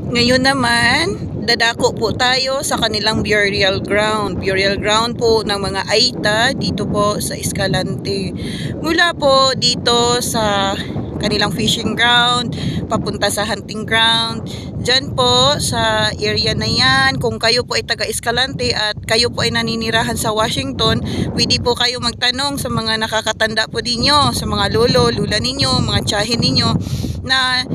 Ngayon naman, dadako po tayo sa kanilang burial ground. Burial ground po ng mga Aita dito po sa Escalante. Mula po dito sa kanilang fishing ground, papunta sa hunting ground. Diyan po sa area na yan, kung kayo po ay taga Escalante at kayo po ay naninirahan sa Washington, pwede po kayo magtanong sa mga nakakatanda po ninyo, sa mga lolo, lula ninyo, mga tiyahin ninyo na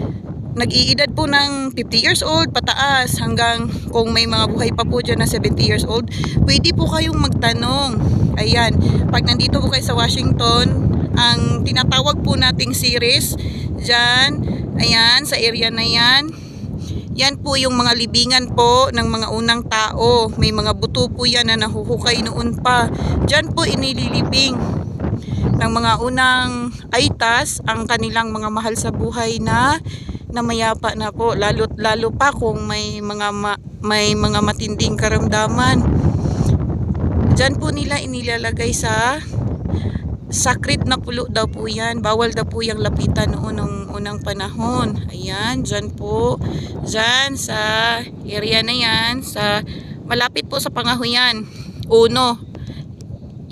nag-iedad po ng 50 years old pataas hanggang kung may mga buhay pa po dyan na 70 years old, pwede po kayong magtanong. Ayan, pag nandito po kayo sa Washington, ang tinatawag po nating series dyan, ayan, sa area na yan, yan po yung mga libingan po ng mga unang tao. May mga buto po yan na nahuhukay noon pa. Dyan po inililibing ng mga unang Aitas ang kanilang mga mahal sa buhay na mayapa na po, lalo pa kung may mga matinding karamdaman. Diyan po nila inilalagay sa sacred na pulo daw po yan. Bawal daw po yung lapitan noon ng unang panahon. Ayan, dyan po. Dyan sa area na yan, sa malapit po sa Pangahuyan. Uno.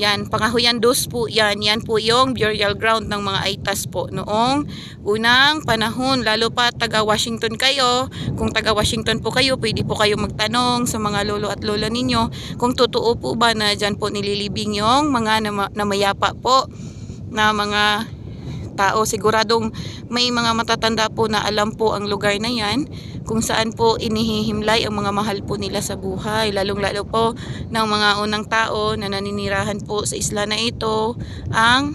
Yan, Pangahuyan 2 po yan. Yan po yung burial ground ng mga Aitas po noong unang panahon. Lalo pa taga Washington kayo. Kung taga Washington po kayo, pwede po kayo magtanong sa mga lolo at lola ninyo kung totoo po ba na dyan po nililibing yung mga namayapa po na mga tao. Siguradong may mga matatanda po na alam po ang lugar na yan kung saan po inihihimlay ang mga mahal po nila sa buhay, lalong-lalo po ng mga unang tao na naninirahan po sa isla na ito, ang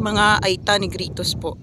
mga Aita Negritos po.